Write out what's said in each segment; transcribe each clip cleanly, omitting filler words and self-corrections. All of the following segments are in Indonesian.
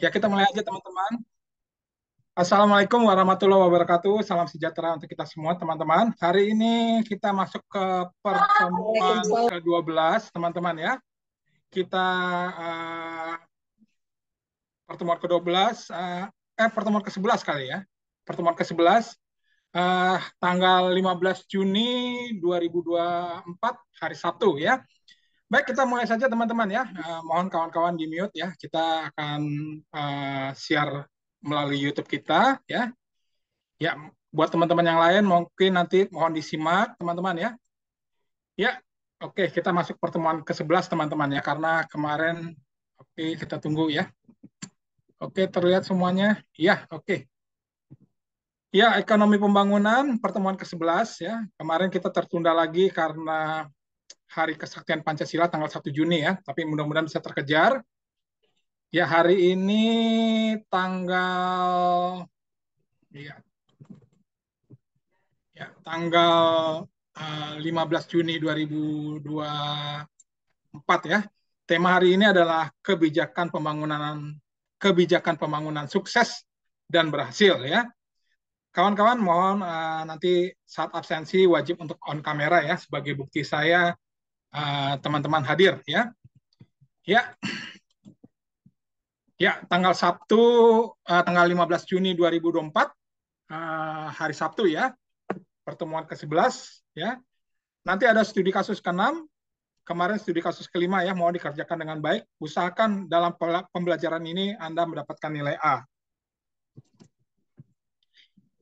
Ya, kita mulai aja teman-teman. Assalamualaikum warahmatullahi wabarakatuh. Salam sejahtera untuk kita semua teman-teman. Hari ini kita masuk ke pertemuan Waalaikumsalam. ke-12 teman-teman ya. Kita pertemuan ke-12, pertemuan ke-11 kali ya. Pertemuan ke-11 tanggal 15 Juni 2024 hari Sabtu ya. Baik, kita mulai saja teman-teman ya. Mohon kawan-kawan di mute ya. Kita akan share melalui YouTube kita ya. Ya, buat teman-teman yang lain mungkin nanti mohon disimak teman-teman ya. Ya, oke, kita masuk pertemuan ke-11 teman-teman ya, karena kemarin oke, kita tunggu ya. Oke, terlihat semuanya. Ya, oke. Ya, ekonomi pembangunan pertemuan ke-11 ya. Kemarin kita tertunda lagi karena Hari Kesaktian Pancasila tanggal 1 Juni ya, tapi mudah-mudahan bisa terkejar. Ya, hari ini tanggal ya, tanggal 15 Juni 2024 ya. Tema hari ini adalah kebijakan pembangunan sukses dan berhasil ya. Kawan-kawan mohon nanti saat absensi wajib untuk on kamera ya sebagai bukti saya teman-teman hadir ya. Ya, ya tanggal Sabtu tanggal 15 Juni 2024 hari Sabtu ya. Pertemuan ke-11 ya. Nanti ada studi kasus ke-6, kemarin studi kasus ke-5 ya, mau dikerjakan dengan baik. Usahakan dalam pembelajaran ini Anda mendapatkan nilai A.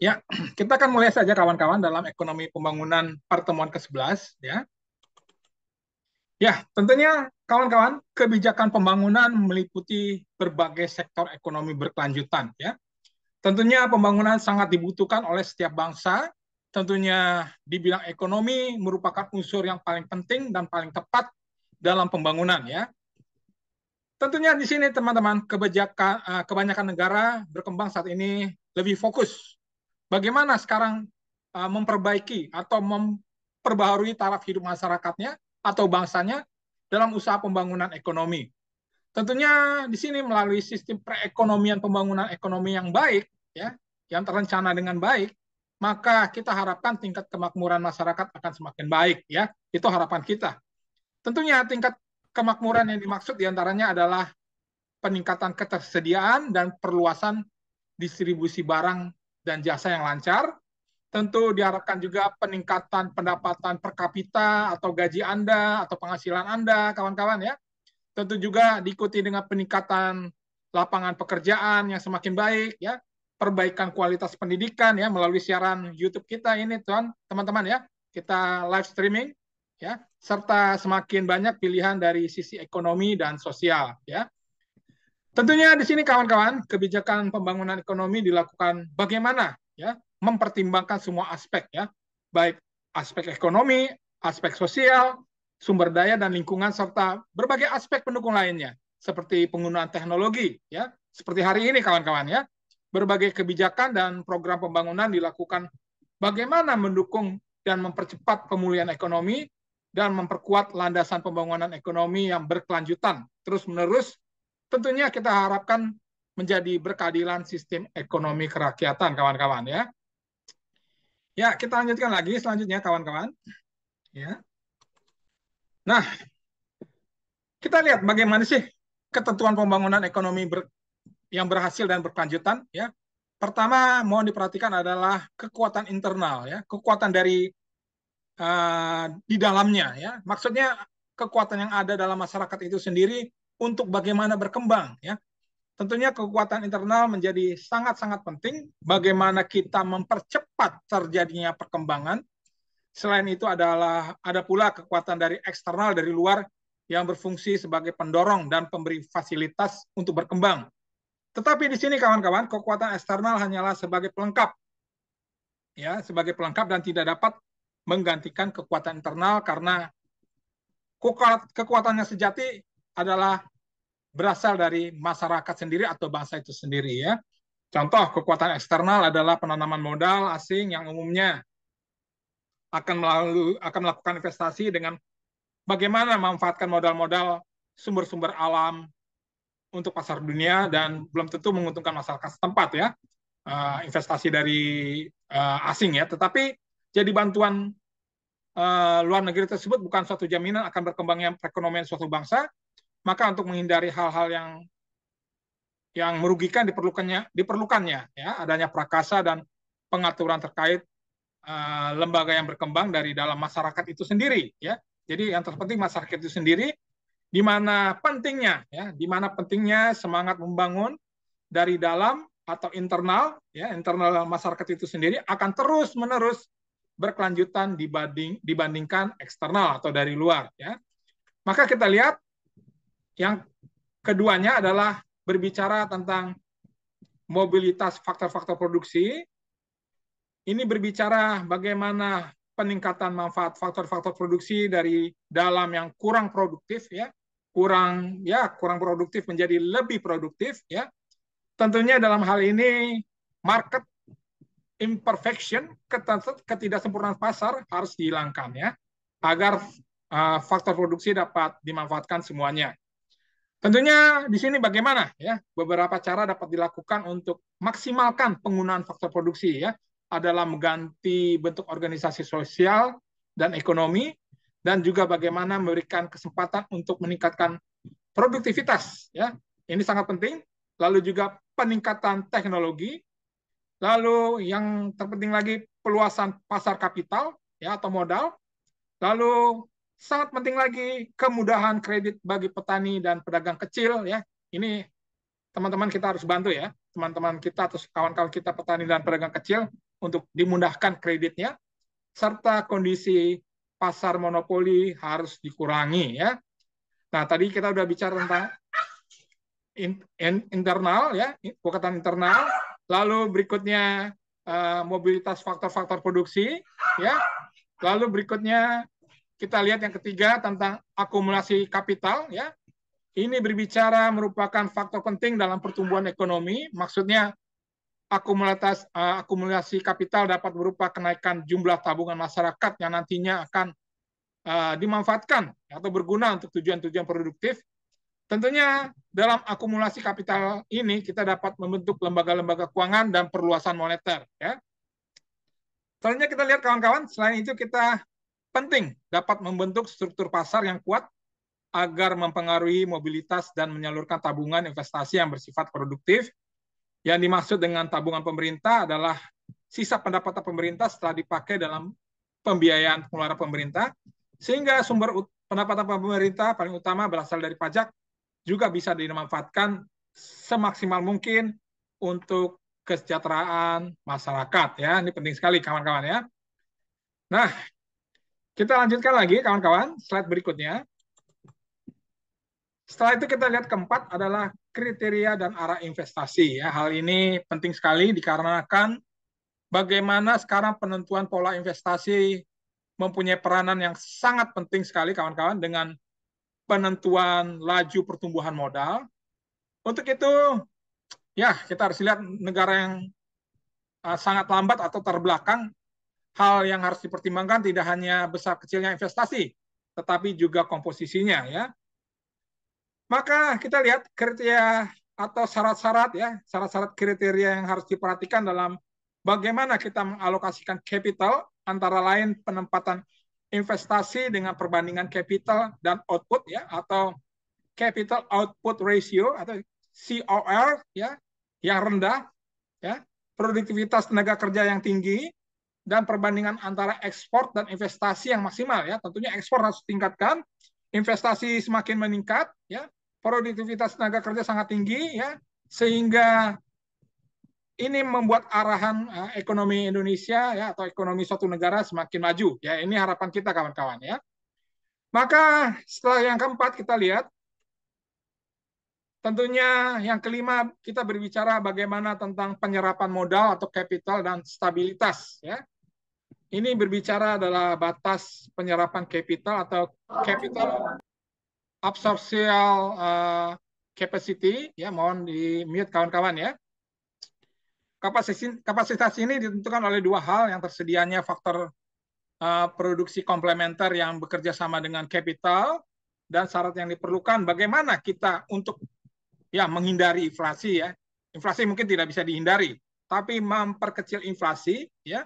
Ya, kita akan mulai saja kawan-kawan dalam ekonomi pembangunan pertemuan ke-11 ya. Ya, tentunya kawan-kawan, kebijakan pembangunan meliputi berbagai sektor ekonomi berkelanjutan ya. Tentunya pembangunan sangat dibutuhkan oleh setiap bangsa. Tentunya di bidang ekonomi merupakan unsur yang paling penting dan paling tepat dalam pembangunan ya. Tentunya di sini teman-teman kebanyakan negara berkembang saat ini lebih fokus bagaimana sekarang memperbaiki atau memperbaharui taraf hidup masyarakatnya atau bangsanya dalam usaha pembangunan ekonomi. Tentunya di sini melalui sistem perekonomian pembangunan ekonomi yang baik ya, yang terencana dengan baik, maka kita harapkan tingkat kemakmuran masyarakat akan semakin baik ya. Itu harapan kita. Tentunya tingkat kemakmuran yang dimaksud diantaranya adalah peningkatan ketersediaan dan perluasan distribusi barang dan jasa yang lancar. Tentu diharapkan juga peningkatan pendapatan per kapita atau gaji Anda atau penghasilan Anda, kawan-kawan ya. Tentu juga diikuti dengan peningkatan lapangan pekerjaan yang semakin baik ya, perbaikan kualitas pendidikan ya melalui siaran YouTube kita ini teman-teman ya. Kita live streaming ya, serta semakin banyak pilihan dari sisi ekonomi dan sosial ya. Tentunya di sini kawan-kawan, kebijakan pembangunan ekonomi dilakukan bagaimana ya, mempertimbangkan semua aspek ya, baik aspek ekonomi, aspek sosial, sumber daya dan lingkungan serta berbagai aspek pendukung lainnya seperti penggunaan teknologi ya, seperti hari ini kawan-kawan ya. Berbagai kebijakan dan program pembangunan dilakukan bagaimana mendukung dan mempercepat pemulihan ekonomi dan memperkuat landasan pembangunan ekonomi yang berkelanjutan terus-menerus. Tentunya kita harapkan menjadi berkeadilan sistem ekonomi kerakyatan, kawan-kawan ya. Ya, kita lanjutkan lagi selanjutnya, kawan-kawan. Ya. Nah, kita lihat bagaimana sih ketentuan pembangunan ekonomi yang berhasil dan berkelanjutan. Ya. Pertama, mohon diperhatikan adalah kekuatan internal, ya, kekuatan dari di dalamnya. Ya. Maksudnya kekuatan yang ada dalam masyarakat itu sendiri untuk bagaimana berkembang. Ya. Tentunya kekuatan internal menjadi sangat-sangat penting bagaimana kita mempercepat terjadinya perkembangan. Selain itu ada pula kekuatan dari eksternal dari luar yang berfungsi sebagai pendorong dan pemberi fasilitas untuk berkembang. Tetapi di sini kawan-kawan, kekuatan eksternal hanyalah sebagai pelengkap. Ya, sebagai pelengkap dan tidak dapat menggantikan kekuatan internal karena kekuatannya sejati adalah berasal dari masyarakat sendiri atau bangsa itu sendiri ya. Contoh kekuatan eksternal adalah penanaman modal asing yang umumnya akan melakukan investasi dengan bagaimana memanfaatkan modal-modal sumber-sumber alam untuk pasar dunia dan belum tentu menguntungkan masyarakat setempat ya, investasi dari asing ya. Tetapi jadi bantuan luar negeri tersebut bukan suatu jaminan akan berkembangnya perekonomian suatu bangsa. Maka untuk menghindari hal-hal yang merugikan diperlukannya ya adanya prakasa dan pengaturan terkait lembaga yang berkembang dari dalam masyarakat itu sendiri ya. Jadi yang terpenting masyarakat itu sendiri, di mana pentingnya semangat membangun dari dalam atau internal ya, internal masyarakat itu sendiri akan terus-menerus berkelanjutan dibandingkan eksternal atau dari luar ya. Maka kita lihat yang keduanya adalah berbicara tentang mobilitas faktor-faktor produksi. Ini berbicara bagaimana peningkatan manfaat faktor-faktor produksi dari dalam yang kurang produktif ya, kurang produktif menjadi lebih produktif ya. Tentunya dalam hal ini market imperfection, ketidaksempurnaan pasar harus dihilangkan ya, agar faktor produksi dapat dimanfaatkan semuanya. Tentunya di sini bagaimana ya, beberapa cara dapat dilakukan untuk maksimalkan penggunaan faktor produksi ya, adalah mengganti bentuk organisasi sosial dan ekonomi, dan juga bagaimana memberikan kesempatan untuk meningkatkan produktivitas ya, ini sangat penting. Lalu juga peningkatan teknologi, lalu yang terpenting lagi peluasan pasar kapital ya atau modal, lalu sangat penting lagi kemudahan kredit bagi petani dan pedagang kecil ya. Ini teman-teman kita harus bantu ya, teman-teman kita atau kawan-kawan kita petani dan pedagang kecil untuk dimudahkan kreditnya, serta kondisi pasar monopoli harus dikurangi ya. Nah, tadi kita udah bicara tentang internal ya, kekuatan internal, lalu berikutnya mobilitas faktor-faktor produksi ya. Lalu berikutnya kita lihat yang ketiga tentang akumulasi kapital ya. Ini berbicara merupakan faktor penting dalam pertumbuhan ekonomi. Maksudnya akumulasi kapital dapat berupa kenaikan jumlah tabungan masyarakat yang nantinya akan dimanfaatkan atau berguna untuk tujuan-tujuan produktif. Tentunya dalam akumulasi kapital ini kita dapat membentuk lembaga-lembaga keuangan dan perluasan moneter. Ya. Selanjutnya kita lihat kawan-kawan, selain itu kita penting dapat membentuk struktur pasar yang kuat agar mempengaruhi mobilitas dan menyalurkan tabungan investasi yang bersifat produktif. Yang dimaksud dengan tabungan pemerintah adalah sisa pendapatan pemerintah setelah dipakai dalam pembiayaan pengeluaran pemerintah, sehingga sumber pendapatan pemerintah paling utama berasal dari pajak juga bisa dimanfaatkan semaksimal mungkin untuk kesejahteraan masyarakat ya. Ini penting sekali kawan-kawan ya. Nah, kita lanjutkan lagi kawan-kawan, slide berikutnya. Setelah itu kita lihat keempat adalah kriteria dan arah investasi. Ya, hal ini penting sekali dikarenakan bagaimana sekarang penentuan pola investasi mempunyai peranan yang sangat penting sekali kawan-kawan dengan penentuan laju pertumbuhan modal. Untuk itu, ya kita harus lihat negara yang sangat lambat atau terbelakang, hal yang harus dipertimbangkan tidak hanya besar kecilnya investasi, tetapi juga komposisinya ya. Maka kita lihat kriteria atau syarat-syarat ya, syarat-syarat kriteria yang harus diperhatikan dalam bagaimana kita mengalokasikan capital, antara lain penempatan investasi dengan perbandingan capital dan output ya, atau capital output ratio atau COR ya, yang rendah ya, produktivitas tenaga kerja yang tinggi, dan perbandingan antara ekspor dan investasi yang maksimal ya. Tentunya ekspor harus ditingkatkan, investasi semakin meningkat ya, produktivitas tenaga kerja sangat tinggi ya, sehingga ini membuat arahan ekonomi Indonesia ya atau ekonomi suatu negara semakin maju ya. Ini harapan kita kawan-kawan ya. Maka setelah yang keempat kita lihat, tentunya yang kelima kita berbicara bagaimana tentang penyerapan modal atau capital dan stabilitas ya. Ini berbicara adalah batas penyerapan capital atau capital absorption capacity ya, mohon di mute kawan-kawan ya. Kapasitas ini ditentukan oleh dua hal, yang tersedianya faktor produksi komplementer yang bekerja sama dengan capital, dan syarat yang diperlukan bagaimana kita untuk ya menghindari inflasi ya. Inflasi mungkin tidak bisa dihindari, tapi memperkecil inflasi ya,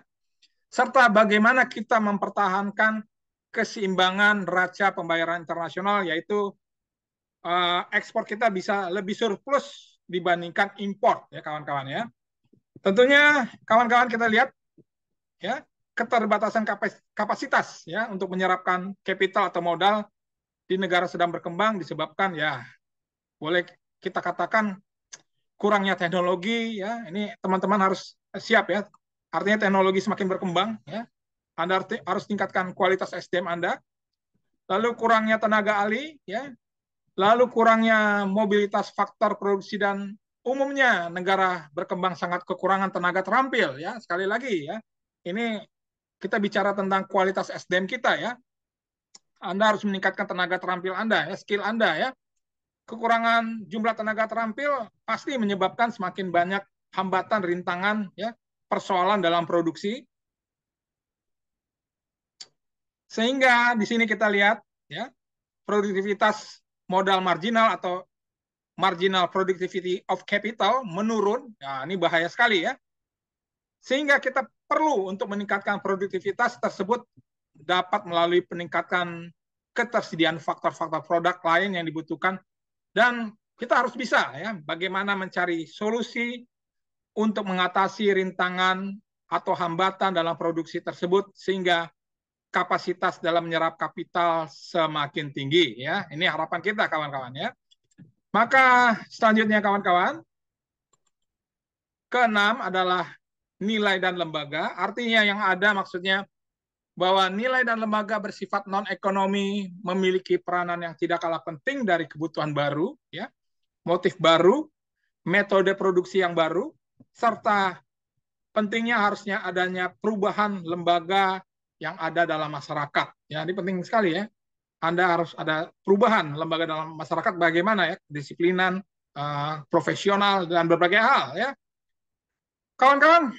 serta bagaimana kita mempertahankan keseimbangan neraca pembayaran internasional, yaitu ekspor kita bisa lebih surplus dibandingkan impor ya kawan-kawan ya. Tentunya kawan-kawan kita lihat ya keterbatasan kapasitas ya untuk menyerapkan kapital atau modal di negara sedang berkembang disebabkan ya boleh kita katakan kurangnya teknologi ya. Ini teman-teman harus siap ya. Artinya teknologi semakin berkembang ya. Anda harus tingkatkan kualitas SDM Anda. Lalu kurangnya tenaga ahli ya. Lalu kurangnya mobilitas faktor produksi dan umumnya negara berkembang sangat kekurangan tenaga terampil ya. Sekali lagi ya. Ini kita bicara tentang kualitas SDM kita ya. Anda harus meningkatkan tenaga terampil Anda ya, skill Anda ya. Kekurangan jumlah tenaga terampil pasti menyebabkan semakin banyak hambatan, rintangan, ya, persoalan dalam produksi. Sehingga di sini kita lihat, ya, produktivitas modal marginal atau marginal productivity of capital menurun. Nah, ini bahaya sekali ya. Sehingga kita perlu untuk meningkatkan produktivitas tersebut dapat melalui peningkatan ketersediaan faktor-faktor produk lain yang dibutuhkan. Dan kita harus bisa ya bagaimana mencari solusi untuk mengatasi rintangan atau hambatan dalam produksi tersebut sehingga kapasitas dalam menyerap kapital semakin tinggi ya. Ini harapan kita kawan-kawan ya. Maka selanjutnya kawan-kawan, keenam adalah nilai dan lembaga. Artinya yang ada maksudnya bahwa nilai dan lembaga bersifat non-ekonomi memiliki peranan yang tidak kalah penting dari kebutuhan baru ya, motif baru, metode produksi yang baru, serta pentingnya harusnya adanya perubahan lembaga yang ada dalam masyarakat. Ya, ini penting sekali ya. Anda harus ada perubahan lembaga dalam masyarakat bagaimana ya, disiplinan, profesional dan berbagai hal ya. Kawan-kawan,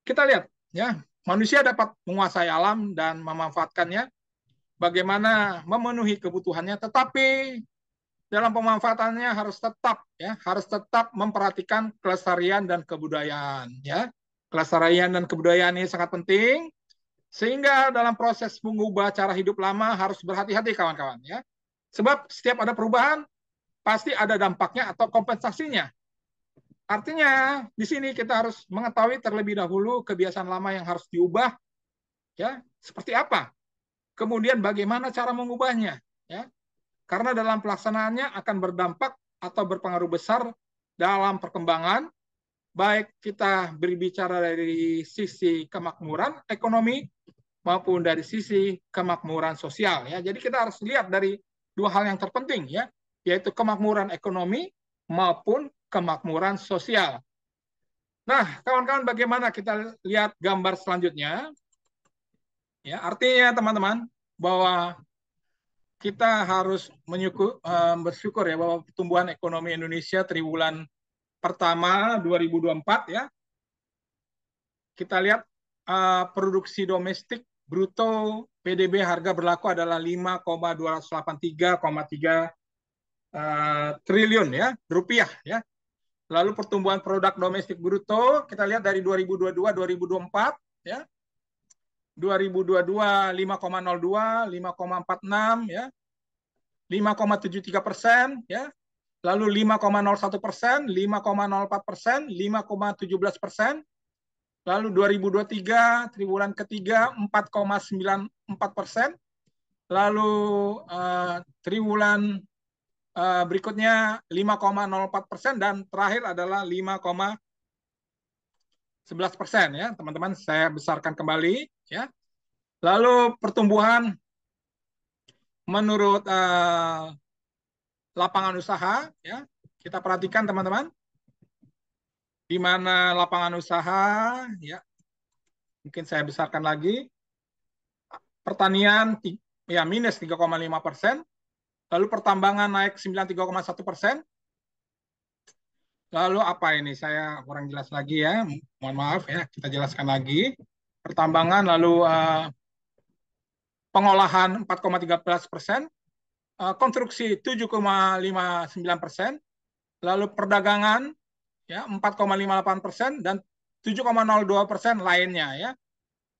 kita lihat ya, manusia dapat menguasai alam dan memanfaatkannya bagaimana memenuhi kebutuhannya, tetapi dalam pemanfaatannya harus tetap memperhatikan kelestarian dan kebudayaan ya. Kelestarian dan kebudayaan ini sangat penting sehingga dalam proses mengubah cara hidup lama harus berhati-hati kawan-kawan ya. Sebab setiap ada perubahan pasti ada dampaknya atau kompensasinya. Artinya di sini kita harus mengetahui terlebih dahulu kebiasaan lama yang harus diubah ya, seperti apa. Kemudian bagaimana cara mengubahnya ya. Karena dalam pelaksanaannya akan berdampak atau berpengaruh besar dalam perkembangan, baik kita berbicara dari sisi kemakmuran ekonomi maupun dari sisi kemakmuran sosial. Ya. Jadi kita harus lihat dari dua hal yang terpenting, ya, yaitu kemakmuran ekonomi maupun kemakmuran sosial. Nah, kawan-kawan, bagaimana kita lihat gambar selanjutnya? Ya, artinya teman-teman bahwa kita harus bersyukur ya bahwa pertumbuhan ekonomi Indonesia triwulan pertama 2024 ya. Kita lihat produksi domestik bruto PDB harga berlaku adalah 5,283,3 triliun ya rupiah ya. Lalu pertumbuhan produk domestik bruto kita lihat dari 2022 2024 ya. 2022 5,02, 5,46 ya, 5,73% ya, lalu 5,01%, 5,04%, 5,17%, lalu 2023 triwulan ketiga 4,94%, lalu triwulan berikutnya 5,04% dan terakhir adalah 5,11% ya teman-teman. Saya besarkan kembali ya. Lalu pertumbuhan menurut lapangan usaha ya, kita perhatikan teman-teman, di mana lapangan usaha ya, mungkin saya besarkan lagi, pertanian ya minus 3,5%, lalu pertambangan naik 93,1%, lalu apa ini saya kurang jelas lagi ya, mohon maaf ya, kita jelaskan lagi, pertambangan lalu pengolahan 4,13%, konstruksi 7,59%, lalu perdagangan ya 4,58% dan 7,02% lainnya ya.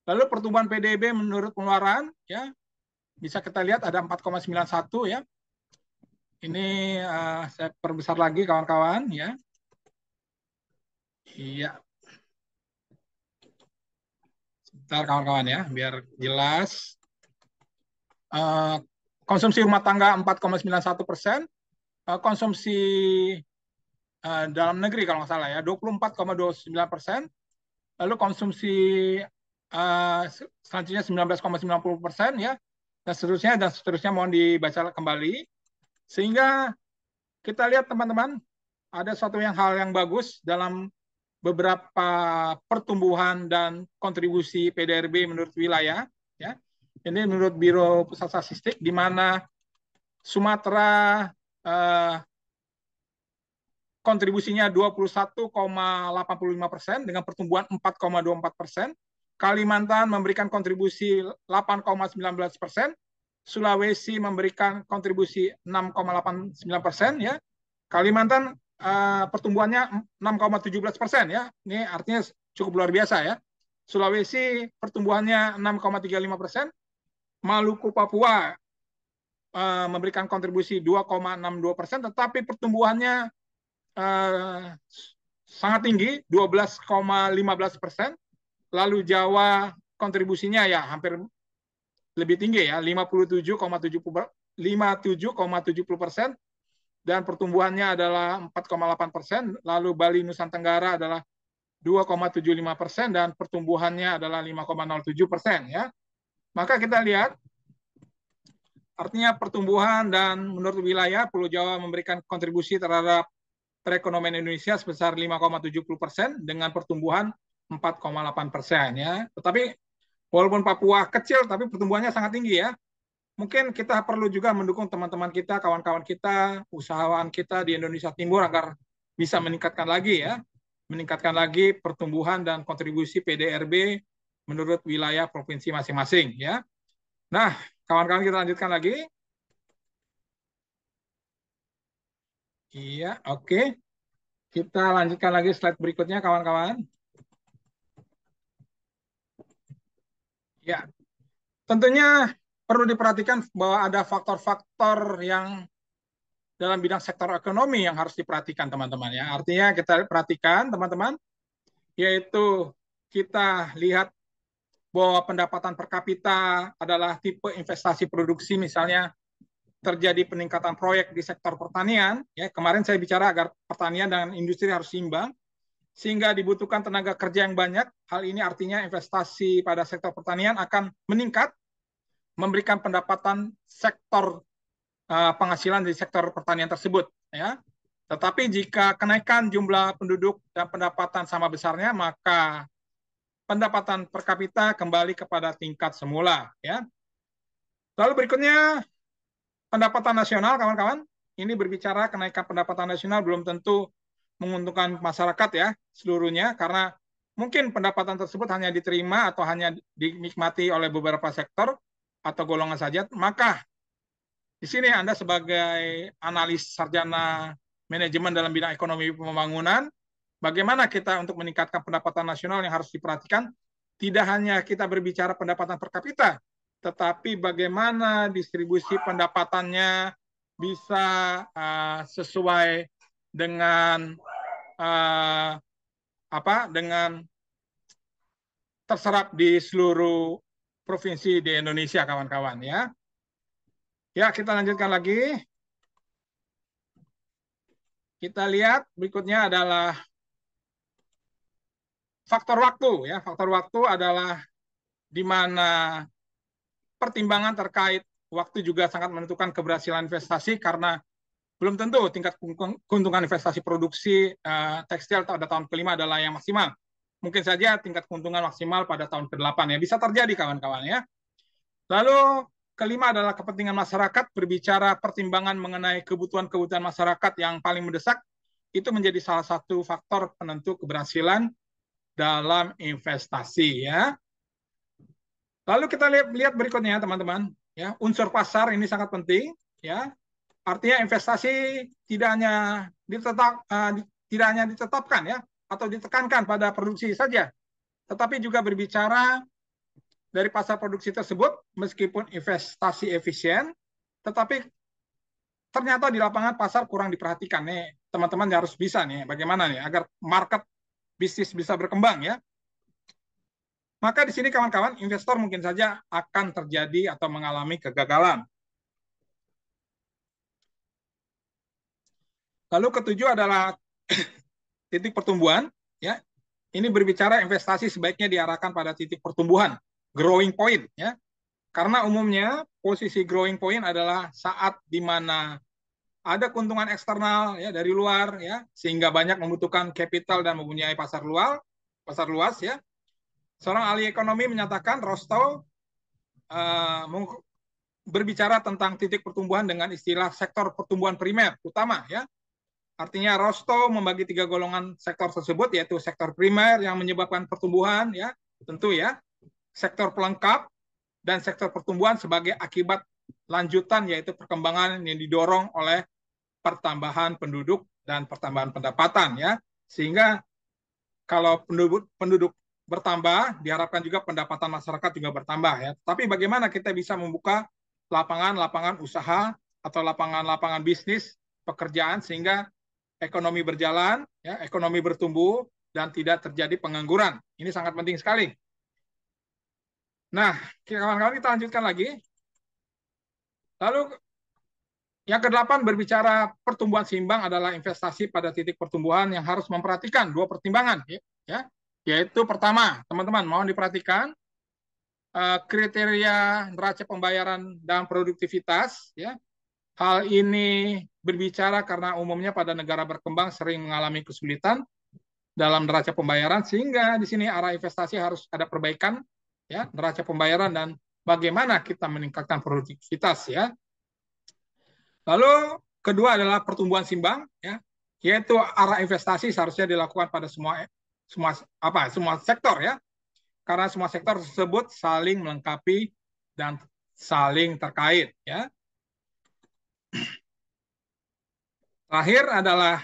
Lalu pertumbuhan PDB menurut pengeluaran ya bisa kita lihat ada 4,91 ya. Ini saya perbesar lagi kawan-kawan ya. Iya. Sebentar kawan-kawan ya, biar jelas. Konsumsi rumah tangga 4,91%, konsumsi dalam negeri kalau nggak salah ya 24,29%, lalu konsumsi selanjutnya 19,90% ya, dan seterusnya mohon dibaca kembali. Sehingga kita lihat teman-teman ada suatu hal yang bagus dalam beberapa pertumbuhan dan kontribusi PDRB menurut wilayah ya. Ini menurut Biro Pusat Statistik di mana Sumatera kontribusinya 21,85% dengan pertumbuhan 4,24%. Kalimantan memberikan kontribusi 8,19%. Sulawesi memberikan kontribusi 6,89% ya. Kalimantan pertumbuhannya 6,17% ya. Ini artinya cukup luar biasa ya. Sulawesi pertumbuhannya 6,35%. Maluku Papua memberikan kontribusi 2,62%, tetapi pertumbuhannya sangat tinggi 12,15%. Lalu Jawa kontribusinya ya hampir lebih tinggi ya 57,70%, dan pertumbuhannya adalah 4,8%. Lalu Bali Nusa Tenggara adalah 2,75% dan pertumbuhannya adalah 5,07% ya. Maka kita lihat artinya pertumbuhan dan menurut wilayah Pulau Jawa memberikan kontribusi terhadap perekonomian Indonesia sebesar 5,70% dengan pertumbuhan 4,8% ya. Tetapi walaupun Papua kecil tapi pertumbuhannya sangat tinggi ya. Mungkin kita perlu juga mendukung teman-teman kita, kawan-kawan kita, usahawan kita di Indonesia Timur agar bisa meningkatkan lagi ya. Meningkatkan lagi pertumbuhan dan kontribusi PDRB menurut wilayah provinsi masing-masing ya. Nah, kawan-kawan kita lanjutkan lagi. Iya, oke. Kita lanjutkan lagi slide berikutnya, kawan-kawan. Ya, tentunya perlu diperhatikan bahwa ada faktor-faktor yang dalam bidang sektor ekonomi yang harus diperhatikan, teman-teman. Ya, artinya kita perhatikan, teman-teman, yaitu kita lihat bahwa pendapatan per kapita adalah tipe investasi produksi, misalnya terjadi peningkatan proyek di sektor pertanian. Ya, kemarin saya bicara agar pertanian dan industri harus seimbang, sehingga dibutuhkan tenaga kerja yang banyak. Hal ini artinya investasi pada sektor pertanian akan meningkat, memberikan pendapatan sektor penghasilan di sektor pertanian tersebut. Ya. Tetapi jika kenaikan jumlah penduduk dan pendapatan sama besarnya, maka pendapatan per kapita kembali kepada tingkat semula. Ya. Lalu berikutnya, pendapatan nasional, kawan-kawan. Ini berbicara kenaikan pendapatan nasional belum tentu menguntungkan masyarakat ya seluruhnya, karena mungkin pendapatan tersebut hanya diterima atau hanya dinikmati oleh beberapa sektor atau golongan saja. Maka di sini Anda sebagai analis sarjana manajemen dalam bidang ekonomi pembangunan, bagaimana kita untuk meningkatkan pendapatan nasional yang harus diperhatikan, tidak hanya kita berbicara pendapatan per kapita, tetapi bagaimana distribusi pendapatannya bisa sesuai dengan dengan terserap di seluruh provinsi di Indonesia, kawan-kawan ya. Ya, kita lanjutkan lagi. Kita lihat berikutnya adalah faktor waktu ya. Faktor waktu adalah di mana pertimbangan terkait waktu juga sangat menentukan keberhasilan investasi, karena belum tentu tingkat keuntungan investasi produksi tekstil pada tahun kelima adalah yang maksimal. Mungkin saja tingkat keuntungan maksimal pada tahun ke-8 ya. Bisa terjadi, kawan-kawan ya. Lalu kelima adalah kepentingan masyarakat. Berbicara pertimbangan mengenai kebutuhan-kebutuhan masyarakat yang paling mendesak, itu menjadi salah satu faktor penentu keberhasilan dalam investasi ya. Lalu kita lihat berikutnya, teman-teman ya, unsur pasar ini sangat penting ya. Artinya investasi tidak hanya tidak hanya ditetapkan ya atau ditekankan pada produksi saja, tetapi juga berbicara dari pasar produksi tersebut meskipun investasi efisien, tetapi ternyata di lapangan pasar kurang diperhatikan nih. Teman-teman harus bisa nih bagaimana nih agar market bisnis bisa berkembang ya. Maka di sini kawan-kawan investor mungkin saja akan terjadi atau mengalami kegagalan. Lalu ketujuh adalah titik pertumbuhan ya. Ini berbicara investasi sebaiknya diarahkan pada titik pertumbuhan, growing point ya. Karena umumnya posisi growing point adalah saat di mana ada keuntungan eksternal ya dari luar ya sehingga banyak membutuhkan capital dan mempunyai pasar luas ya. Seorang ahli ekonomi menyatakan Rostow berbicara tentang titik pertumbuhan dengan istilah sektor pertumbuhan primer utama ya. Artinya Rostow membagi 3 golongan sektor tersebut yaitu sektor primer yang menyebabkan pertumbuhan ya, tentu ya, sektor pelengkap dan sektor pertumbuhan sebagai akibat lanjutan yaitu perkembangan yang didorong oleh pertambahan penduduk dan pertambahan pendapatan ya. Sehingga kalau penduduk bertambah, diharapkan juga pendapatan masyarakat juga bertambah ya. Tapi bagaimana kita bisa membuka lapangan-lapangan usaha atau lapangan-lapangan bisnis pekerjaan sehingga ekonomi berjalan, ya, ekonomi bertumbuh dan tidak terjadi pengangguran. Ini sangat penting sekali. Nah, kawan-kawan kita lanjutkan lagi. Lalu yang ke-8 berbicara pertumbuhan seimbang adalah investasi pada titik pertumbuhan yang harus memperhatikan 2 pertimbangan ya. Yaitu pertama, teman-teman mohon diperhatikan kriteria neraca pembayaran dan produktivitas ya. Hal ini berbicara karena umumnya pada negara berkembang sering mengalami kesulitan dalam neraca pembayaran sehingga di sini arah investasi harus ada perbaikan ya neraca pembayaran dan bagaimana kita meningkatkan produktivitas ya. Lalu kedua adalah pertumbuhan seimbang ya, yaitu arah investasi seharusnya dilakukan pada semua sektor ya. Karena semua sektor tersebut saling melengkapi dan saling terkait ya. Terakhir adalah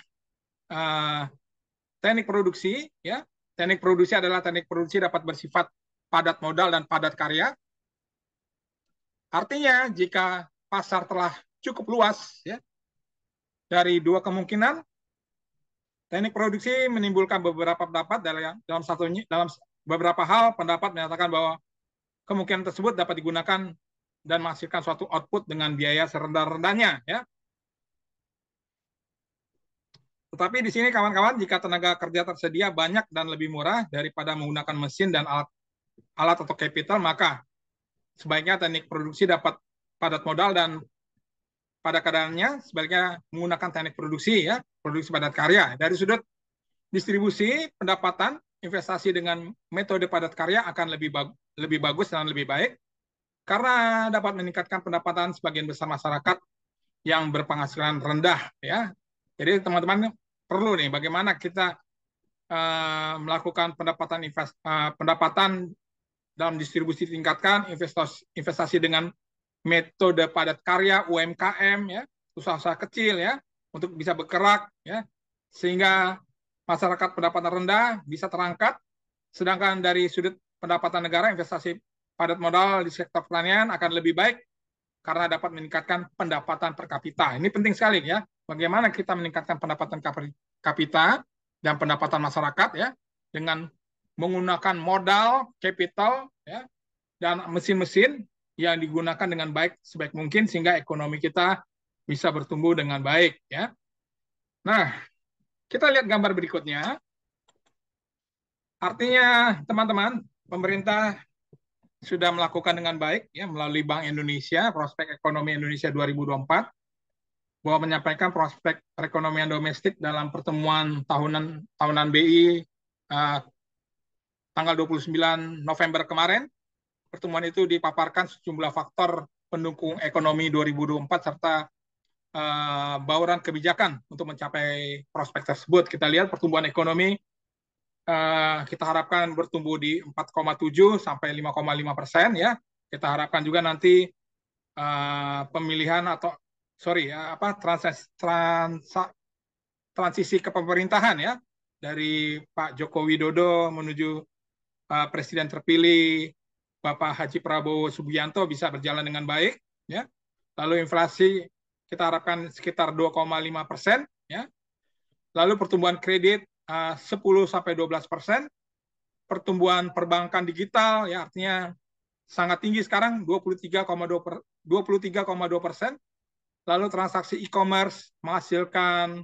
teknik produksi ya. Teknik produksi adalah teknik produksi dapat bersifat padat modal dan padat karya. Artinya jika pasar telah cukup luas ya, dari 2 kemungkinan, teknik produksi menimbulkan beberapa pendapat dalam beberapa hal pendapat menyatakan bahwa kemungkinan tersebut dapat digunakan dan menghasilkan suatu output dengan biaya serendah-rendahnya ya. Tetapi di sini kawan-kawan jika tenaga kerja tersedia banyak dan lebih murah daripada menggunakan mesin dan alat atau capital, maka sebaiknya teknik produksi dapat padat modal dan pada keadaannya sebaliknya menggunakan teknik produksi ya, produksi padat karya. Dari sudut distribusi pendapatan, investasi dengan metode padat karya akan lebih bagus dan lebih baik karena dapat meningkatkan pendapatan sebagian besar masyarakat yang berpenghasilan rendah ya. Jadi teman-teman perlu nih bagaimana kita melakukan pendapatan dalam distribusi tingkatkan, investasi dengan metode padat karya UMKM ya, usaha-usaha kecil ya untuk bisa bergerak ya sehingga masyarakat pendapatan rendah bisa terangkat, sedangkan dari sudut pendapatan negara investasi padat modal di sektor pertanian akan lebih baik karena dapat meningkatkan pendapatan per kapita. Ini penting sekali ya. Bagaimana kita meningkatkan pendapatan kapita dan pendapatan masyarakat ya dengan menggunakan modal, capital ya dan mesin-mesin yang digunakan dengan baik sebaik mungkin sehingga ekonomi kita bisa bertumbuh dengan baik ya. Nah, kita lihat gambar berikutnya. Artinya teman-teman, pemerintah sudah melakukan dengan baik ya melalui Bank Indonesia prospek ekonomi Indonesia 2024 bahwa menyampaikan prospek perekonomian domestik dalam pertemuan tahunan BI tanggal 29 November kemarin. Pertemuan itu dipaparkan sejumlah faktor pendukung ekonomi 2024 serta bauran kebijakan untuk mencapai prospek tersebut. Kita lihat pertumbuhan ekonomi kita harapkan bertumbuh di 4,7 sampai 5,5% ya. Kita harapkan juga nanti pemilihan atau sorry ya, apa transisi kepemerintahan ya dari Pak Joko Widodo menuju Presiden terpilih Bapak Haji Prabowo Subianto bisa berjalan dengan baik, ya. Lalu inflasi kita harapkan sekitar 2,5%, ya. Lalu pertumbuhan kredit 10-12%, pertumbuhan perbankan digital, ya artinya sangat tinggi sekarang 23,2%. Lalu transaksi e-commerce menghasilkan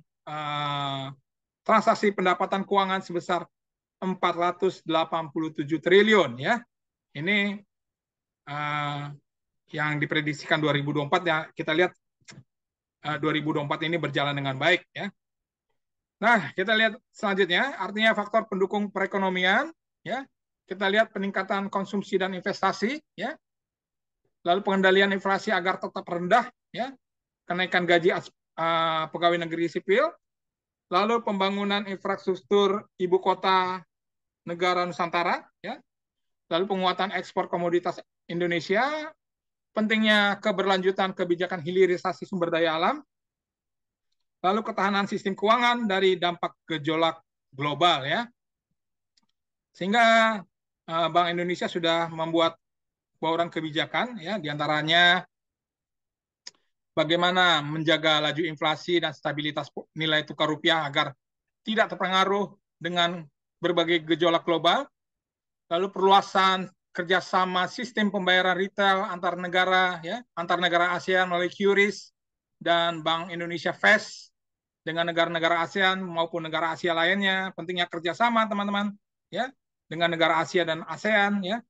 transaksi pendapatan keuangan sebesar 487 triliun ya. Ini yang diprediksikan 2024 ya, kita lihat 2024 ini berjalan dengan baik ya. Nah, kita lihat selanjutnya, artinya faktor pendukung perekonomian ya. Kita lihat peningkatan konsumsi dan investasi ya. Lalu pengendalian inflasi agar tetap rendah ya. Kenaikan gaji pegawai negeri sipil. Lalu pembangunan infrastruktur ibu kota negara Nusantara ya. Lalu penguatan ekspor komoditas Indonesia, pentingnya keberlanjutan kebijakan hilirisasi sumber daya alam, lalu ketahanan sistem keuangan dari dampak gejolak global ya. Sehingga Bank Indonesia sudah membuat bauran kebijakan ya, diantaranya bagaimana menjaga laju inflasi dan stabilitas nilai tukar rupiah agar tidak terpengaruh dengan berbagai gejolak global. Lalu perluasan kerjasama sistem pembayaran retail antar negara, ya, antar negara ASEAN melalui QRIS dan Bank Indonesia FAST dengan negara-negara ASEAN maupun negara Asia lainnya. Pentingnya kerjasama, teman-teman, ya, dengan negara Asia dan ASEAN, ya.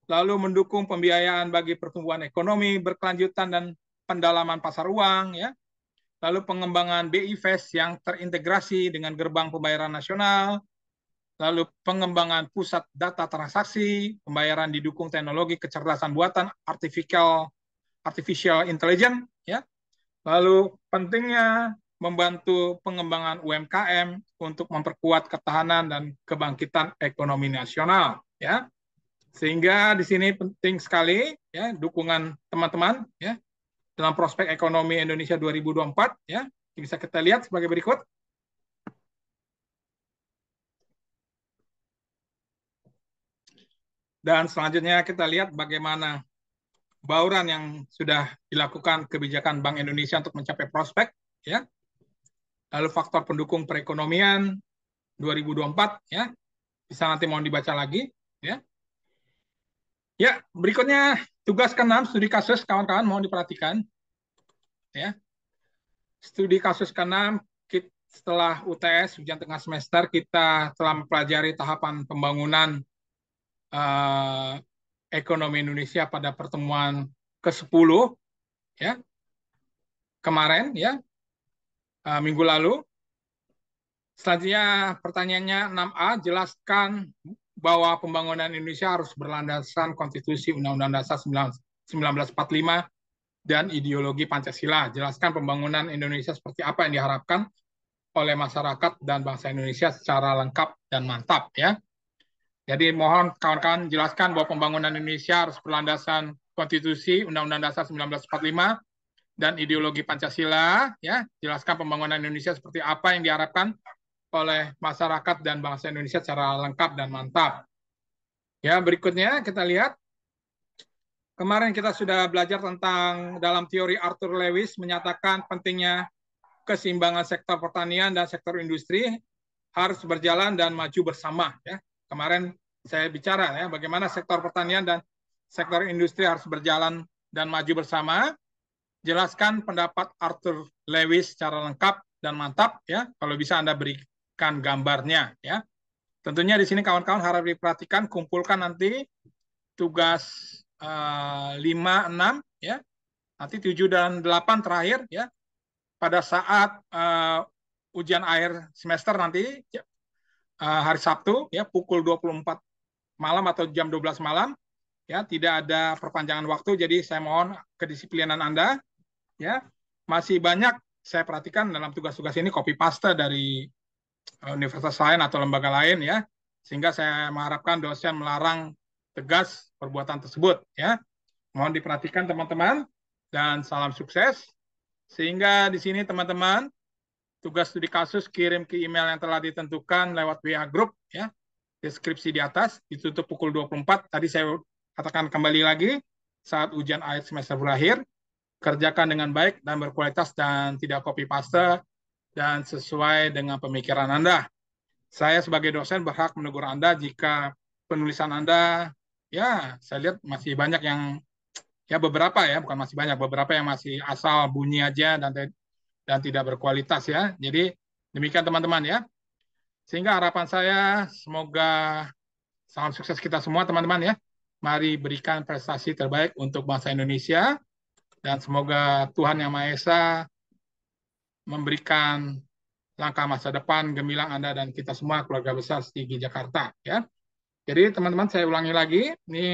Lalu mendukung pembiayaan bagi pertumbuhan ekonomi berkelanjutan dan pendalaman pasar uang, ya. Lalu pengembangan BI FAST yang terintegrasi dengan gerbang pembayaran nasional. Lalu pengembangan pusat data transaksi, pembayaran didukung teknologi kecerdasan buatan, artificial intelligence, ya. Lalu pentingnya membantu pengembangan UMKM untuk memperkuat ketahanan dan kebangkitan ekonomi nasional, ya. Sehingga di sini penting sekali ya dukungan teman-teman ya dalam prospek ekonomi Indonesia 2024 ya. Bisa kita lihat sebagai berikut. Dan selanjutnya kita lihat bagaimana bauran yang sudah dilakukan kebijakan Bank Indonesia untuk mencapai prospek, ya. Lalu faktor pendukung perekonomian 2024, ya. Bisa nanti mau dibaca lagi, ya. Ya, berikutnya tugas ke-6 studi kasus kawan-kawan mohon diperhatikan, ya. Studi kasus ke-6 setelah UTS ujian tengah semester kita telah mempelajari tahapan pembangunan ekonomi Indonesia pada pertemuan ke-10 ya kemarin ya minggu lalu. Selanjutnya pertanyaannya 6A, jelaskan bahwa pembangunan Indonesia harus berlandaskan konstitusi Undang-Undang Dasar 1945 dan ideologi Pancasila. Jelaskan pembangunan Indonesia seperti apa yang diharapkan oleh masyarakat dan bangsa Indonesia secara lengkap dan mantap ya. Jadi mohon kawan-kawan jelaskan bahwa pembangunan Indonesia harus berlandaskan konstitusi Undang-Undang Dasar 1945 dan ideologi Pancasila ya. Jelaskan pembangunan Indonesia seperti apa yang diharapkan oleh masyarakat dan bangsa Indonesia secara lengkap dan mantap. Ya, berikutnya kita lihat. Kemarin kita sudah belajar tentang dalam teori Arthur Lewis menyatakan pentingnya keseimbangan sektor pertanian dan sektor industri harus berjalan dan maju bersama ya. Kemarin saya bicara ya bagaimana sektor pertanian dan sektor industri harus berjalan dan maju bersama. Jelaskan pendapat Arthur Lewis secara lengkap dan mantap ya. Kalau bisa Anda berikan gambarnya ya. Tentunya di sini kawan-kawan harap diperhatikan, kumpulkan nanti tugas 5, 6 ya. Nanti 7 dan 8 terakhir ya. Pada saat ujian akhir semester nanti hari Sabtu ya pukul 24 malam atau jam 12 malam ya, tidak ada perpanjangan waktu, jadi saya mohon kedisiplinan Anda ya. Masih banyak saya perhatikan dalam tugas-tugas ini copy paste dari universitas lain atau lembaga lain ya, sehingga saya mengharapkan dosen melarang tegas perbuatan tersebut ya. Mohon diperhatikan teman-teman dan salam sukses. Sehingga di sini teman-teman, tugas studi kasus kirim ke email yang telah ditentukan lewat WA Group, ya, deskripsi di atas, ditutup pukul 24. Tadi saya katakan kembali lagi, saat ujian akhir semester berakhir, kerjakan dengan baik dan berkualitas dan tidak copy paste dan sesuai dengan pemikiran Anda. Saya sebagai dosen berhak menegur Anda jika penulisan Anda, ya saya lihat masih banyak yang, ya beberapa ya, bukan masih banyak, beberapa yang masih asal bunyi aja dan tidak berkualitas ya. Jadi demikian teman-teman ya. Sehingga harapan saya semoga salam sukses kita semua teman-teman ya. Mari berikan prestasi terbaik untuk bangsa Indonesia dan semoga Tuhan Yang Maha Esa memberikan langkah masa depan gemilang Anda dan kita semua keluarga besar Stigi Jakarta ya. Jadi teman-teman saya ulangi lagi, ini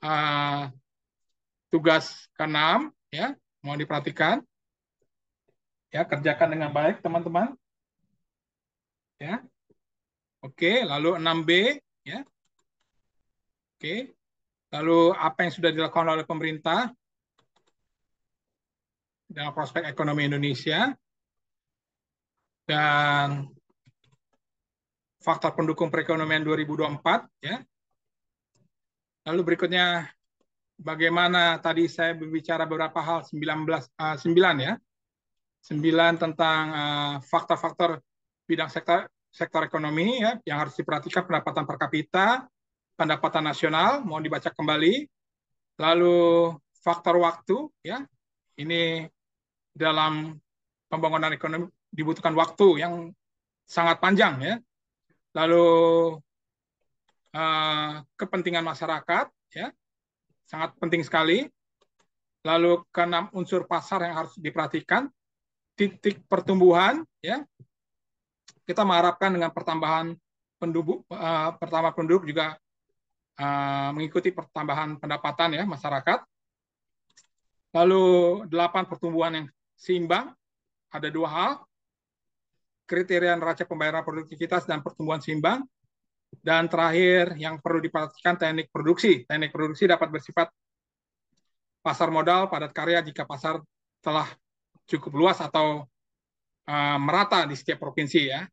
uh, tugas ke-6 ya, mohon diperhatikan ya, kerjakan dengan baik teman-teman ya. Oke, lalu 6B ya. Oke. Lalu apa yang sudah dilakukan oleh pemerintah dalam prospek ekonomi Indonesia dan faktor pendukung perekonomian 2024 ya. Lalu berikutnya bagaimana tadi saya berbicara beberapa hal 9 ya. 9 tentang faktor-faktor bidang sektor ekonomi ya yang harus diperhatikan, pendapatan per kapita, pendapatan nasional, mohon dibaca kembali. Lalu faktor waktu ya. Ini dalam pembangunan ekonomi dibutuhkan waktu yang sangat panjang ya. Lalu kepentingan masyarakat ya, sangat penting sekali. Lalu ke-6 unsur pasar yang harus diperhatikan, titik pertumbuhan ya. Kita mengharapkan dengan pertambahan penduduk juga mengikuti pertambahan pendapatan ya masyarakat. Lalu 8 pertumbuhan yang seimbang, ada 2 hal, kriteria neraca pembayaran produktivitas dan pertumbuhan seimbang. Dan terakhir yang perlu diperhatikan teknik produksi. Teknik produksi dapat bersifat pasar modal, padat karya jika pasar telah cukup luas atau merata di setiap provinsi ya.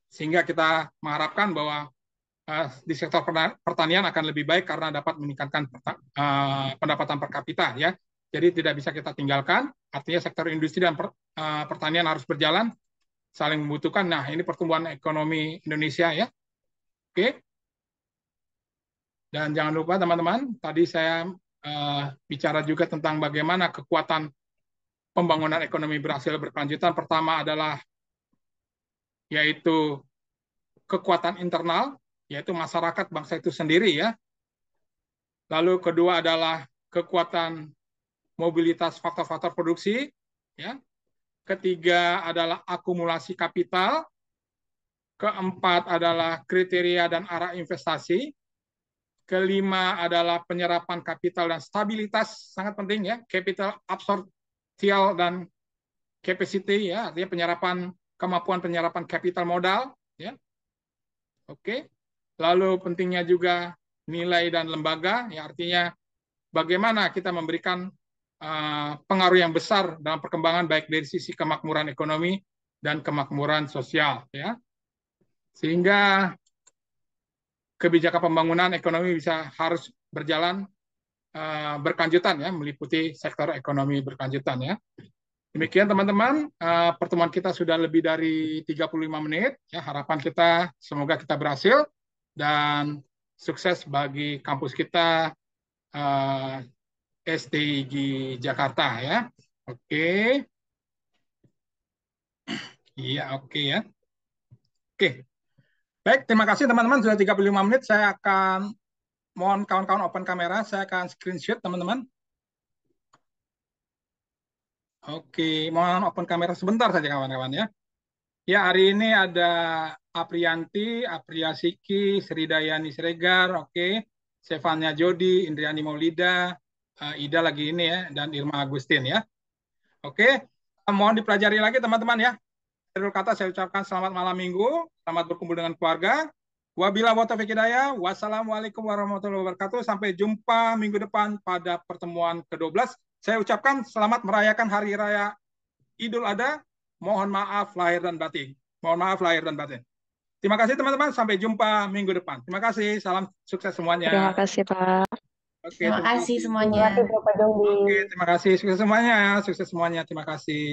Sehingga kita mengharapkan bahwa di sektor pertanian akan lebih baik karena dapat meningkatkan pendapatan per kapita ya. Jadi tidak bisa kita tinggalkan. Artinya sektor industri dan pertanian harus berjalan, saling membutuhkan. Nah, ini pertumbuhan ekonomi Indonesia ya. Oke. Dan jangan lupa teman-teman, tadi saya bicara juga tentang bagaimana kekuatan pembangunan ekonomi berhasil berkelanjutan. Pertama adalah yaitu kekuatan internal, yaitu masyarakat bangsa itu sendiri ya. Lalu kedua adalah kekuatan mobilitas faktor-faktor produksi ya. Ketiga adalah akumulasi kapital. Keempat adalah kriteria dan arah investasi. Kelima adalah penyerapan kapital dan stabilitas, sangat penting ya, capital absorption dan capacity ya, artinya kemampuan penyerapan kapital modal ya. Oke. Lalu pentingnya juga nilai dan lembaga ya, artinya bagaimana kita memberikan pengaruh yang besar dalam perkembangan baik dari sisi kemakmuran ekonomi dan kemakmuran sosial ya. Sehingga kebijakan pembangunan ekonomi harus berjalan berkelanjutan ya, meliputi sektor ekonomi berkelanjutan ya. Demikian teman-teman, pertemuan kita sudah lebih dari 35 menit ya. Harapan kita semoga kita berhasil dan sukses bagi kampus kita STIG Jakarta ya. Oke. Iya, oke ya. Oke. Baik, terima kasih teman-teman, sudah 35 menit. Saya akan mohon kawan-kawan open kamera, saya akan screenshot teman-teman. Oke, mohon open kamera sebentar saja kawan-kawan ya. Ya, hari ini ada Aprianti, Apriasiki, Sridayani Siregar, oke. Stefania Jodi, Indriani Maulida, Ida lagi ini ya, dan Irma Agustin ya. Oke, mohon dipelajari lagi teman-teman ya. Akhir kata saya ucapkan selamat malam minggu, selamat berkumpul dengan keluarga. Wabillahi taufiq hidayah. Wassalamualaikum warahmatullahi wabarakatuh. Sampai jumpa minggu depan pada pertemuan ke-12. Saya ucapkan selamat merayakan Hari Raya Idul Adha. Mohon maaf lahir dan batin. Mohon maaf lahir dan batin. Terima kasih teman-teman. Sampai jumpa minggu depan. Terima kasih. Salam sukses Terima semuanya. kasih, Pak. Oke, Terima terima kasih kasih. Terima semuanya. kasih Bapak Jonggi. Oke, terima kasih. Sukses semuanya. Sukses semuanya. Terima kasih.